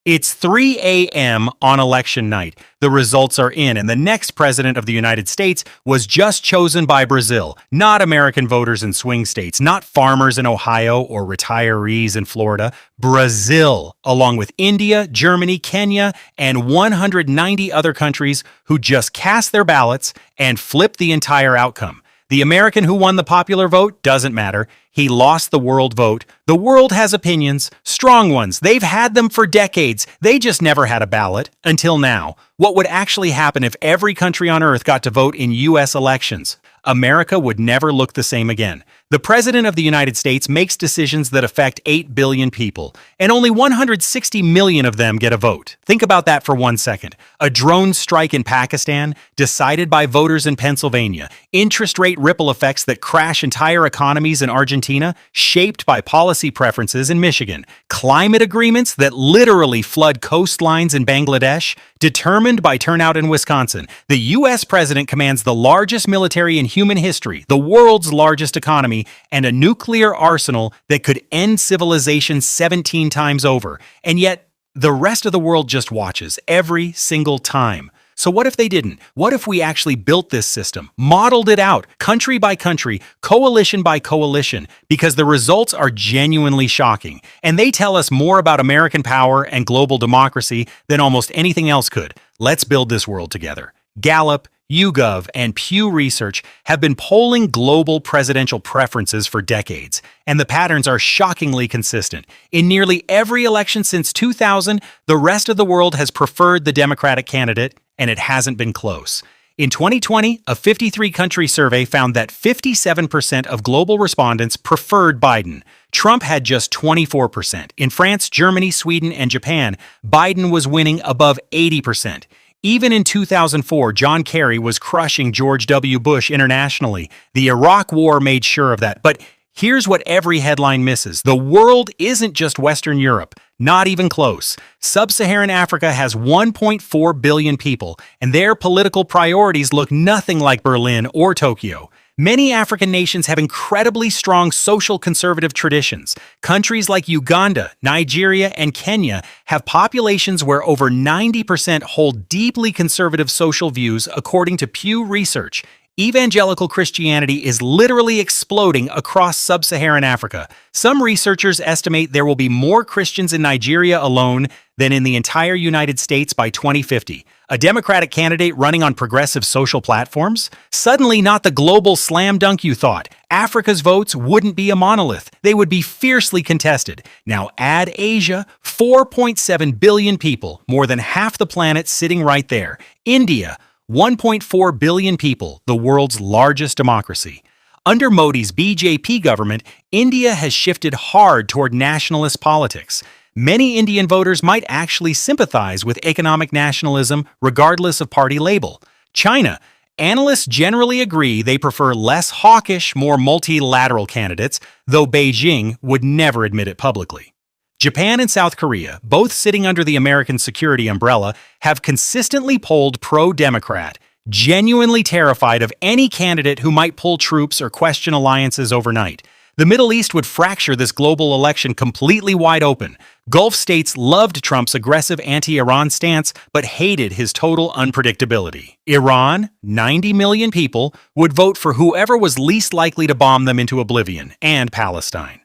It's 3 a.m. on election night. The results are in, and the next president of the United States was just chosen by Brazil, not American voters in swing states, not farmers in Ohio or retirees in Florida. Brazil, along with India, Germany, Kenya, and 190 other countries who just cast their ballots and flipped the entire outcome. The American who won the popular vote doesn't matter. He lost the world vote. The world has opinions, strong ones. They've had them for decades. They just never had a ballot until now. What would actually happen if every country on earth got to vote in U.S. elections? America would never look the same again. The President of the United States makes decisions that affect 8 billion people, and only 160 million of them get a vote. Think about that for 1 second. A drone strike in Pakistan, decided by voters in Pennsylvania. Interest rate ripple effects that crash entire economies in Argentina, shaped by policy preferences in Michigan. Climate agreements that literally flood coastlines in Bangladesh, determined by turnout in Wisconsin. The U.S. president commands the largest military in human history, the world's largest economy, and a nuclear arsenal that could end civilization 17 times over. And yet, the rest of the world just watches every single time. So what if they didn't? What if we actually built this system, modeled it out, country by country, coalition by coalition? Because the results are genuinely shocking, and they tell us more about American power and global democracy than almost anything else could. Let's build this world together. Gallup, YouGov, and Pew Research have been polling global presidential preferences for decades, and the patterns are shockingly consistent. In nearly every election since 2000, the rest of the world has preferred the Democratic candidate, and it hasn't been close. In 2020, a 53-country survey found that 57% of global respondents preferred Biden. Trump had just 24%. In France, Germany, Sweden, and Japan, Biden was winning above 80%. Even in 2004, John Kerry was crushing George W. Bush internationally. The Iraq War made sure of that. But here's what every headline misses. The world isn't just Western Europe. Not even close. Sub-Saharan Africa has 1.4 billion people, and their political priorities look nothing like Berlin or Tokyo. Many African nations have incredibly strong social conservative traditions. Countries like Uganda, Nigeria, and Kenya have populations where over 90% hold deeply conservative social views, according to Pew Research. Evangelical Christianity is literally exploding across sub-Saharan Africa. Some researchers estimate there will be more Christians in Nigeria alone than in the entire United States by 2050. A Democratic candidate running on progressive social platforms? Suddenly not the global slam dunk you thought. Africa's votes wouldn't be a monolith. They would be fiercely contested. Now add Asia, 4.7 billion people, more than half the planet sitting right there. India, 1.4 billion people, the world's largest democracy. Under Modi's BJP government, India has shifted hard toward nationalist politics. Many Indian voters might actually sympathize with economic nationalism regardless of party label. China. Analysts generally agree they prefer less hawkish, more multilateral candidates, though Beijing would never admit it publicly. Japan and South Korea, both sitting under the American security umbrella, have consistently polled pro-Democrat, genuinely terrified of any candidate who might pull troops or question alliances overnight. The Middle East would fracture this global election completely wide open. Gulf states loved Trump's aggressive anti-Iran stance, but hated his total unpredictability. Iran, 90 million people, would vote for whoever was least likely to bomb them into oblivion, and Palestine.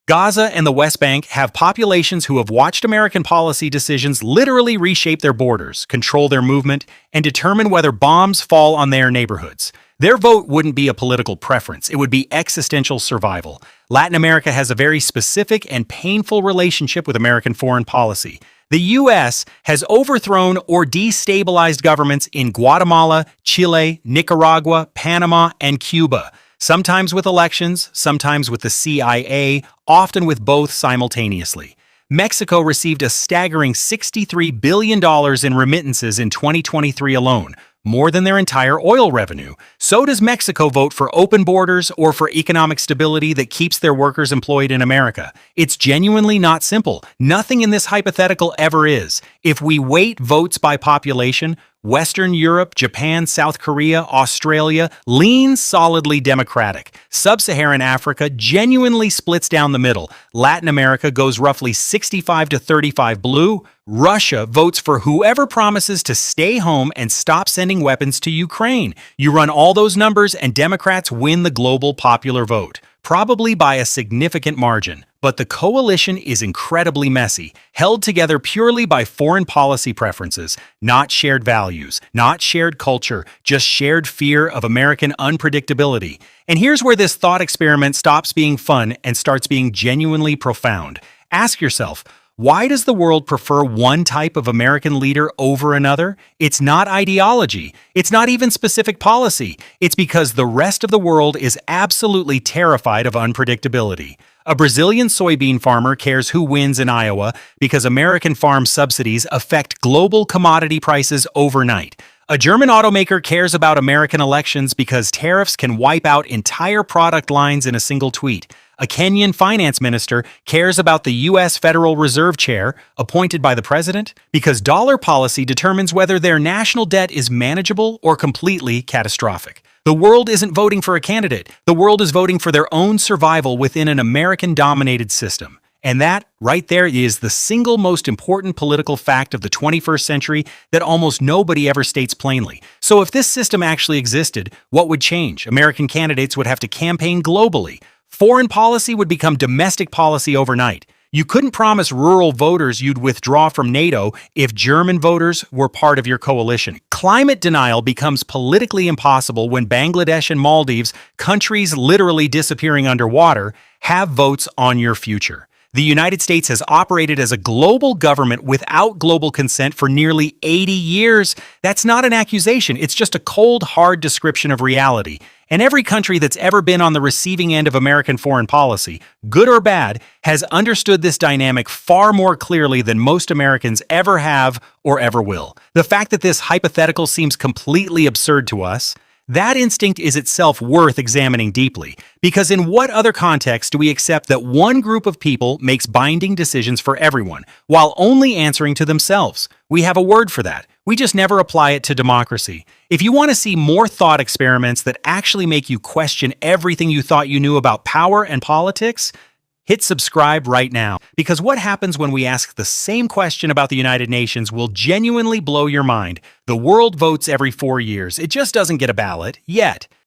Gaza and the West Bank have populations who have watched American policy decisions literally reshape their borders, control their movement, and determine whether bombs fall on their neighborhoods. Their vote wouldn't be a political preference, it would be existential survival. Latin America has a very specific and painful relationship with American foreign policy. The U.S. has overthrown or destabilized governments in Guatemala, Chile, Nicaragua, Panama, and Cuba. Sometimes with elections, sometimes with the CIA, often with both simultaneously. Mexico received a staggering $63 billion in remittances in 2023 alone, more than their entire oil revenue. So does Mexico vote for open borders or for economic stability that keeps their workers employed in America? It's genuinely not simple. Nothing in this hypothetical ever is. If we weight votes by population, Western Europe, Japan, South Korea, Australia lean solidly Democratic. Sub-Saharan Africa genuinely splits down the middle. Latin America goes roughly 65 to 35 blue. Russia votes for whoever promises to stay home and stop sending weapons to Ukraine. You run all those numbers and Democrats win the global popular vote, probably by a significant margin. But the coalition is incredibly messy, held together purely by foreign policy preferences, not shared values, not shared culture, just shared fear of American unpredictability. And here's where this thought experiment stops being fun and starts being genuinely profound. Ask yourself, why does the world prefer one type of American leader over another? It's not ideology. It's not even specific policy. It's because the rest of the world is absolutely terrified of unpredictability. A Brazilian soybean farmer cares who wins in Iowa because American farm subsidies affect global commodity prices overnight. A German automaker cares about American elections because tariffs can wipe out entire product lines in a single tweet. A Kenyan finance minister cares about the U.S. Federal Reserve Chair, appointed by the president, because dollar policy determines whether their national debt is manageable or completely catastrophic. The world isn't voting for a candidate. The world is voting for their own survival within an American-dominated system. And that, right there, is the single most important political fact of the 21st century that almost nobody ever states plainly. So if this system actually existed, what would change? American candidates would have to campaign globally. Foreign policy would become domestic policy overnight. You couldn't promise rural voters you'd withdraw from NATO if German voters were part of your coalition. Climate denial becomes politically impossible when Bangladesh and Maldives, countries literally disappearing underwater, have votes on your future. The United States has operated as a global government without global consent for nearly 80 years. That's not an accusation, it's just a cold, hard description of reality. And every country that's ever been on the receiving end of American foreign policy, good or bad, has understood this dynamic far more clearly than most Americans ever have or ever will. The fact that this hypothetical seems completely absurd to us, that instinct is itself worth examining deeply, because in what other context do we accept that one group of people makes binding decisions for everyone, while only answering to themselves? We have a word for that. We just never apply it to democracy. If you want to see more thought experiments that actually make you question everything you thought you knew about power and politics, hit subscribe right now, because what happens when we ask the same question about the United Nations will genuinely blow your mind. The world votes every 4 years. It just doesn't get a ballot, yet.